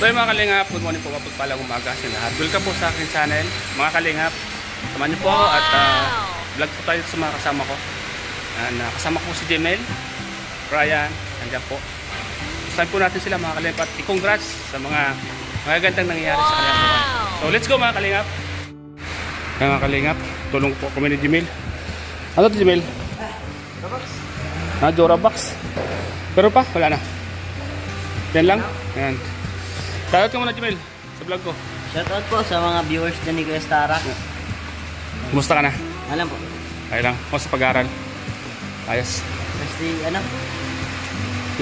So yung mga kalingap, good morning po, mapagpalang umaga sa lahat. Welcome po sa aking channel, mga kalingap. Samahan niyo po ako at vlog po tayo sa mga kasama ko. Kasama ko si Jemel, Brian, nandiyan po. Gustahan po natin sila mga kalingap at i-congrats sa mga magagandang nangyayari sa kanilang buhay. So let's go mga kalingap. Mga kalingap, tulong po kami ni Jemel. Ano to Jemel? Jorabox. Pero pa, wala na. Yan lang. Yan. Shoutout ka muna Jemel sa vlog ko. Shoutout po sa mga viewers dyan ni Kuya Stara. Kumusta ka na? Alam po. Ay lang, kumusta sa pag-aaral? Ayos. Kasi ano?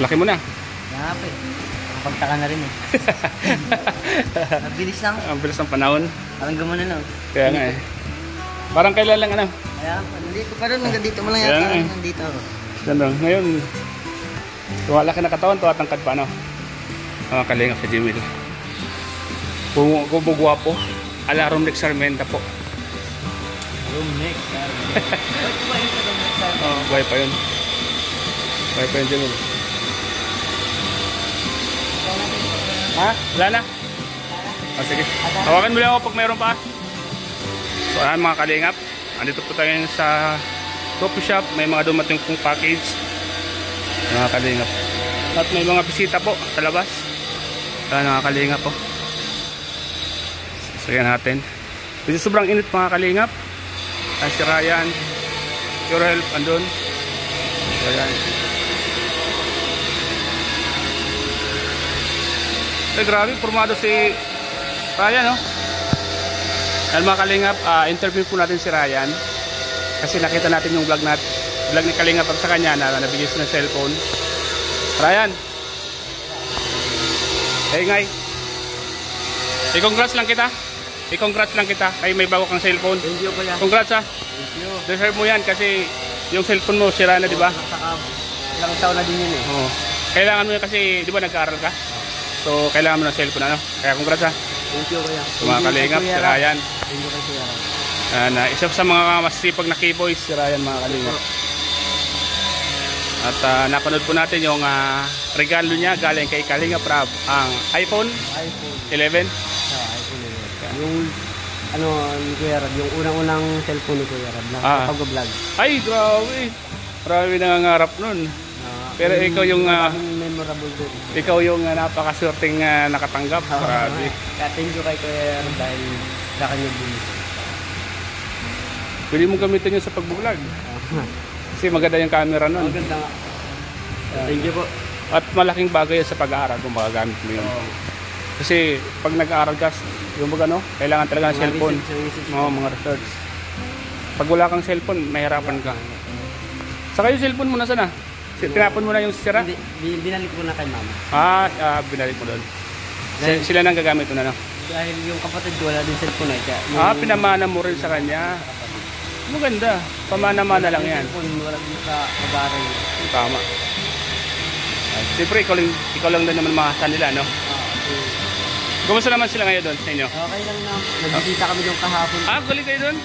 Laki mo na. Yap eh. Nakapagtaka na rin eh. Mabilis lang. Ang bilis ng panahon. Parang gumana na. Kaya nga eh. Parang kailan lang ano. Kaya nandito pa rin. Hanggang dito mo lang Kaya yata. nga eh. Nandito ako. Ganda. Ngayon, tuwala ka na katawan, tuwatangkad pa no? Mga kalingap sa Jemel. Bumugwa po. Alarom next Sarmenta po. Room next. Buhay pa yun. Buhay pa yun Jemel. Ha? Wala na? Sige. Tawagan mo lang ako pag mayroon pa. So ayan mga kalingap. Andito po tayo sa coffee shop. May mga dumating pong package. Mga kalingap. At may mga bisita po sa labas. Ayan mga kalingap po. So yan natin. Dito sobrang init mga kalingap. Ayan si Ryan. Your help andun. So ayan. Grabe, formado si Ryan, no? Ayan mga kalingap, interview po natin si Ryan. Kasi nakita natin yung vlog ni Kalingap sa kanya na nabigyan siya ng cellphone. Ryan! Hey ngay! I-congrats lang kita. I-congrats lang kita. Ay may bago kang cellphone. Thank you pala. Congrats ha. Thank you. Deserve mo yan kasi yung cellphone mo sira na, di ba? Ilang taon na din yun eh. Oo. Kailangan mo yan kasi, di ba nag-aaral ka? So kailangan mo ng cellphone ano. Kaya congrats ha. Thank you kuya. Mga kalingap, si Ryan. Thank you kuya. Isa sa mga masipag na keyboys, si Ryan mga kalingap. At napanood po natin yung regalo niya galing kay Kalingap Rab, ang iPhone 11. iPhone 11. Yung ano ni Kuya Rab, yung unang-unang cellphone ni Kuya Rab na pag-vlog. Ay, grabe. Grabe nangangarap nun. Pero ikaw yung memorable din. Ikaw yung napakaswerteng nakatanggap. Grabe. Kaya thank you kay Kuya Rab dahil sa kanya din. Pwede mo gamitin yun sa pag-vlog. Kasi maganda yung camera nun. Maganda nga. Thank you po. At malaking bagay sa pag-aaral kung magagamit mo yun. Kasi pag nag-aaral ka, yung mga ano, kailangan talaga ng cellphone. Mga research. Pag wala kang cellphone, mahirapan ka. Saka yung cellphone mo na sana? Tinapon mo na yung sira? Binalik ko na kay mama. Binalik mo doon. Sila nang gagamit mo na, no? Dahil yung kapatid ko wala din cellphone eh. Pinamana mo rin sa kanya. Maganda. Pamana-mana lang yan. Wala din sa pag-aaral. Tama. Siyempre, ikaw lang din naman makakasan nila, no? Kumusta naman sila ngayon doon sa inyo? Okay lang na. Nagbisita kami doon kahapon. Galing kayo doon?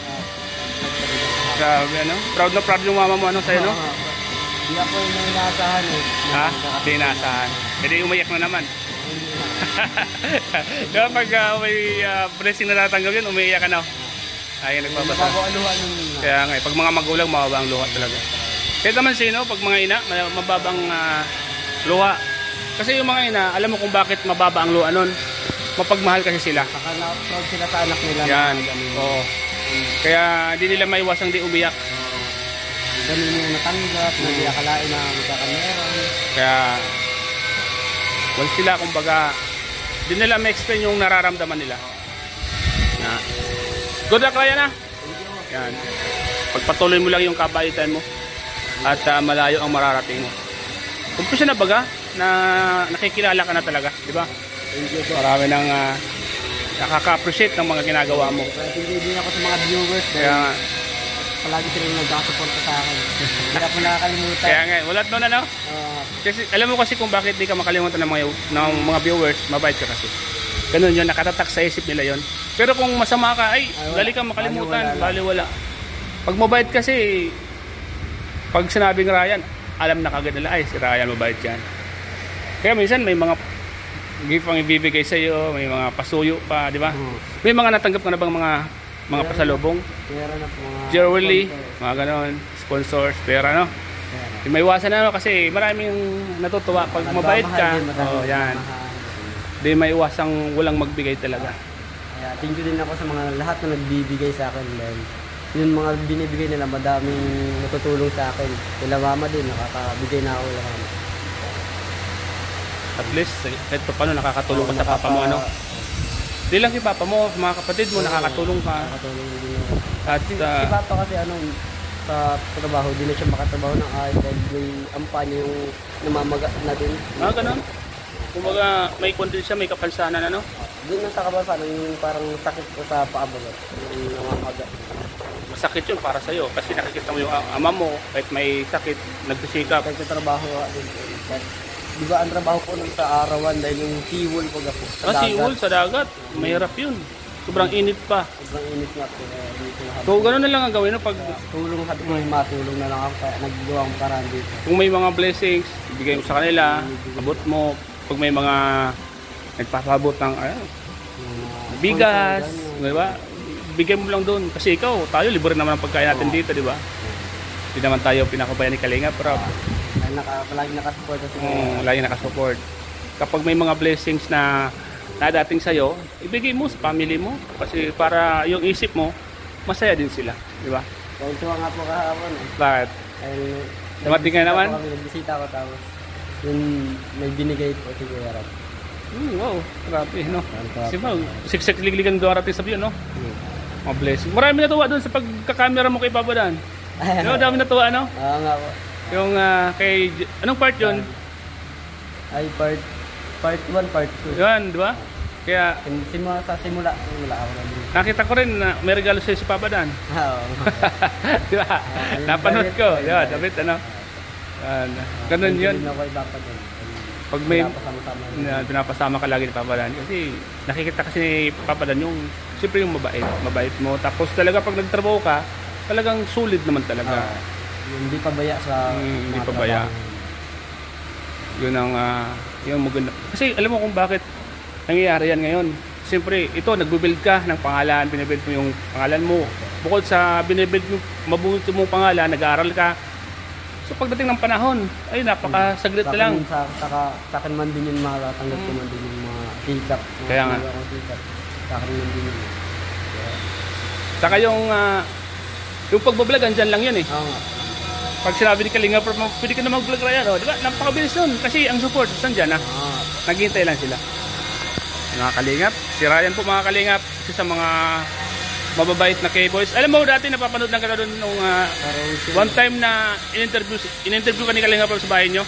Grabe, ano? Proud na proud yung mama mo, ano, sa'yo, no? Hindi ako yung inaasahan eh. Hindi inaasahan. Hindi umayak na naman. Kaya pag may blessing na natanggap yun, umiiyak ka na. Ay, nagpapasa. Kaya nga, pag mga magulang, mababa ang luha talaga. Kahit naman sino, pag mga ina, mababang luha. Kasi yung mga ina, alam mo kung bakit mababa ang luha nun. Mapagmahal kasi sila. Proud sila sa anak nila. Yan, oo. Kaya hindi nila maiwasang di umiyak. Ganun yung natanggap, hindi akalain na magkakameron. Kaya, wala sila, kumbaga, di nila ma-explain yung nararamdaman nila. Good luck Ryan na. Yan. Pagpatuloy mo lang yung kabaitan mo at malayo ang mararating mo. Kumpisa na baga na nakikilala ka na talaga, di ba? Marami nang nakaka-appreciate ng mga ginagawa mo. Hindi ako sa mga viewers. Kaya palagi sila yung nagkasuporta sa akin. Hindi ako nakakalimutan. Kaya nga, wala doon ano? Kasi, alam mo kasi kung bakit di ka makalimutan ng mga viewers, mabait ka kasi. Ganun yun, nakatatak sa isip nila yun. Pero kung masama ka, dali ka makalimutan, baliwala. Pag mabait kasi, pag sinabing Ryan, alam na kagad nila, si Ryan mabait yan. Kaya minsan may mga gift ang ibibigay sa iyo, may mga pasuyo pa, di ba? Oo. May mga natanggap ka na bang mga Meron pasalubong? Meron na po mga Jewelry, sponsor. mga ganon, sponsors, pera, no? Meron. Di maiwasan na, no? Kasi maraming natutuwa pag mabait ka. Nagmamahal din, Oh, yan. nagmamahal. Di maiwasang walang magbigay talaga. Kaya thank you din ako sa mga lahat na nagbibigay sa akin dahil yung mga binibigay nila madaming natutulong sa akin. Kila mama din, nakakabigay na ako kila mama. At least, kahit pa paano nakakatulong ka sa papa mo, ano? Di lang kay papa mo, mga kapatid mo, nakakatulong ka. Nakakatulong din ako. At, Si papa kasi sa trabaho, di na siya makatrabaho ng ayos dahil may ampa niya yung namamaga na din. ganon. Kumbaga, may kondisyon, may kapansanan, ano? Doon na sa kabasan, yung parang sakit ko sa paabagat. Yung namamaga. Masakit yun para sa'yo. Kasi nakikita mo yung ama mo, kahit may sakit, nagsisikap. Kahit sa trabaho nga din. Di ba ang trabaho ko nung sa arawan dahil yung seawall ko po sa dagat. Siul sa dagat, mahirap yun. Sobrang init pa. Sobrang init nga po. Kaya dito na So, gano'n na lang ang gawin, no? Pag, tulong sabi ko may matulong na lang ako kaya naggawa akong paraan dito. kung may mga blessings, ibigay mo sa kanila, abot mo. Pag may mga nagpapabot ng Yung, bigas, sponsor, di ba? Bigay mo lang doon. Kasi ikaw, tayo, libre naman ang pagkain natin dito, di ba? Hindi naman tayo pinakabayan ni Kalinga, pero Dahil palagi nakasupport kasi lagi nakasupport. Kapag may mga blessings na nadating sa'yo, ibigay mo sa family mo. Kasi para yung isip mo, masaya din sila, di ba? Kaya tuwa nga po kahapon. Bakit? Dahil Dumating ka naman? nagbisita ko tapos yung may binigay po si Kuya Rab. Wow, grabe, no? Tuwa Kasi po. ba, siksik ligligan darating sa view, no? Mga blessing. Marami natuwa doon sa pagkakamera mo kay Papa Dan. No, dami natuwa, no? Oo nga po. Yung kay... Anong part yun? Ay part 1, part 2. Yun, di ba? Kaya Sa simula ako na din. nakita ko rin na may regalo sa'yo si Papa Dan. Oo. Di ba? Napanood ko. Yun, David, ano? Ganun yun. Hindi na ako dapat yun. Pag may Pinapasama-sama yun. pinapasama ka lagi ni Papa Dan. Kasi nakikita kasi ni Papa Dan yung... Siyempre yung mabait. Mabait mo. Tapos talaga pag nagtrabaho ka, talagang sulit naman talaga. Hindi pabaya sa Hindi mga pabaya. trabaho. Yun ang yung maganda. Kasi alam mo kung bakit nangyayari yan ngayon. Siyempre, ito, nagbibuild ka ng pangalan, binibuild mo yung pangalan mo. Bukod sa binibuild mo, mabuti mong pangalan, nag-aaral ka. So pagdating ng panahon, ay napakasaglit na lang. Sa akin man din yung matatanggap ko man din yung mga sikap. Kaya nga. Sikap. Sa akin man din yun. Saka yung pagbablog, andyan lang yan eh. Oo nga. Pag sinabi ni Kalinga, pwede ka na mag-vlog Ryan, oh, di ba? Napakabilis nun. Kasi ang support, nandyan naghihintay lang sila. Mga Kalingap, si Ryan po mga Kalingap, isa sa mga mababait na K-boys. Alam mo dati napapanood lang ka na doon nung one time na in-interview ka ni Kalingap sa bahay nyo.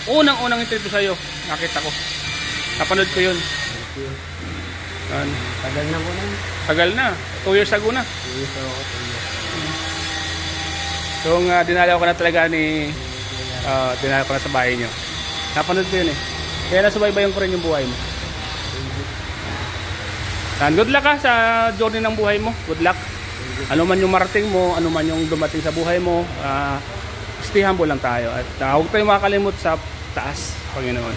Unang-unang interview sa'yo, nakita ko. Napanood ko yun. Tagal na po na. Tagal na, 2 years ago na. So dinalaw ko na talaga dinalaw ko na sa bahay nyo. Napanood ko yun eh. Kaya nasubaybayan ko rin yung buhay mo. And good luck sa journey ng buhay mo. Good luck. Ano man yung marating mo, ano man yung dumating sa buhay mo, stay humble lang tayo. At huwag tayong makakalimot sa taas, Panginoon.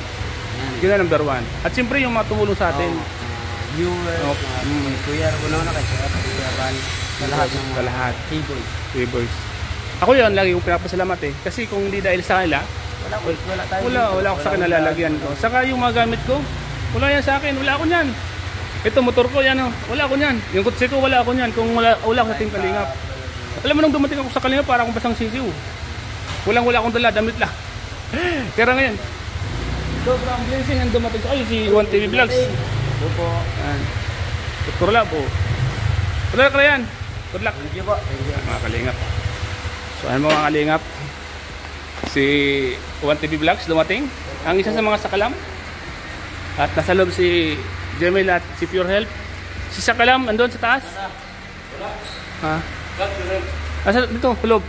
Yun na number 1. At siyempre yung mga tumulong sa atin. Viewers, Kuya Rab, kay Kuya Ran, sa lahat ng Sa lahat. K-boys. Weavers. Ako yun, lagi kong pinapasalamat eh. Kasi kung hindi dahil sa kanila, wala ako sa akin nalalagyan ko. Saka yung mga gamit ko, wala yan sa akin, wala ako niyan. Ito motor ko yan, wala ako niyan. Yung kutsi ko, wala ako niyan. Kung wala ako sa Team Kalingap. Alam mo nung dumating ako sa Kalingap, para akong basang sisiw. Wala akong dala, damit lang. Pero ngayon, sobrang blessing ang dumating ko. Ay, si One TV Vlogs. Opo. Dr. Lab, oh. Good luck na yan. Good luck. Thank you po. Thank you. Mga Kalingap. So ano mga Kalingap, si One TV Vlogs dumating, ang isa sa mga sakalam. At nasa loob si Jemel at si Pure Health. Si Sakalam andun sa taas. Ha? Asa dito, loob.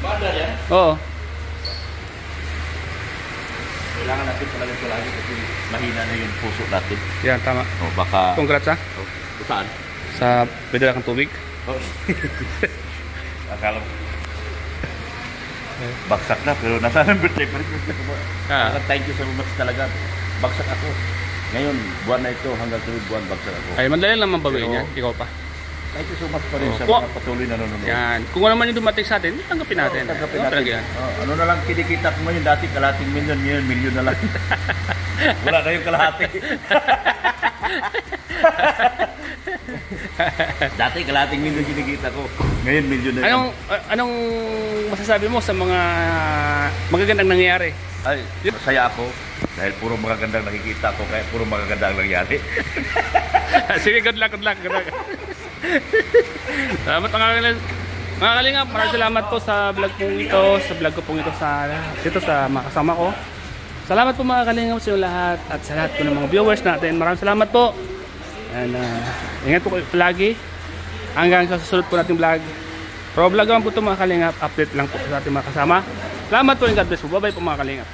Banda yan? Oo. Kailangan natin talaga ito lagi kasi mahina na yung puso natin. Yan, tama. O baka... Congrats ha. Saan? Sa pedala kang tubig. Oh. Akala mo. Baksak na pero nasa number 3 pa rin. Ah. Thank you so much talaga. bagsak ako. Ngayon, buwan na ito, hanggang sunod buwan, bagsak ako. Ay, madali lang mabawiin Pero- yan. Ikaw pa. Kahit sumat pa rin sa Kuha. mga patuloy na nanonood. Yan. Kung ano man yung dumating sa atin, tanggapin natin. Oo, tanggapin Ano natin. talaga yan? Ano na lang kinikita ko ngayon, dati kalahating milyon, ngayon milyon na lang. Wala na yung kalahati. Dati kalahating milyon kinikita ko, ngayon milyon na lang. Anong masasabi mo sa mga magagandang nangyayari? Ay, masaya ako dahil puro magagandang nakikita ko, kaya puro magagandang nangyari. Sige, good luck, good luck, good luck. Salamat mga kalingap. Maraming salamat po sa vlog pong ito, sa vlog ko pong ito sa mga kasama ko. Salamat po mga kalingap sa inyo lahat at sa lahat po ng mga viewers natin. Maraming salamat po. And ingat po kayo palagi. Hanggang sa susunod po nating vlog. Pro vlog lang po ito mga kalingap. Update lang po sa ating mga kasama. Salamat po and God bless po. Bye bye po mga kalingap.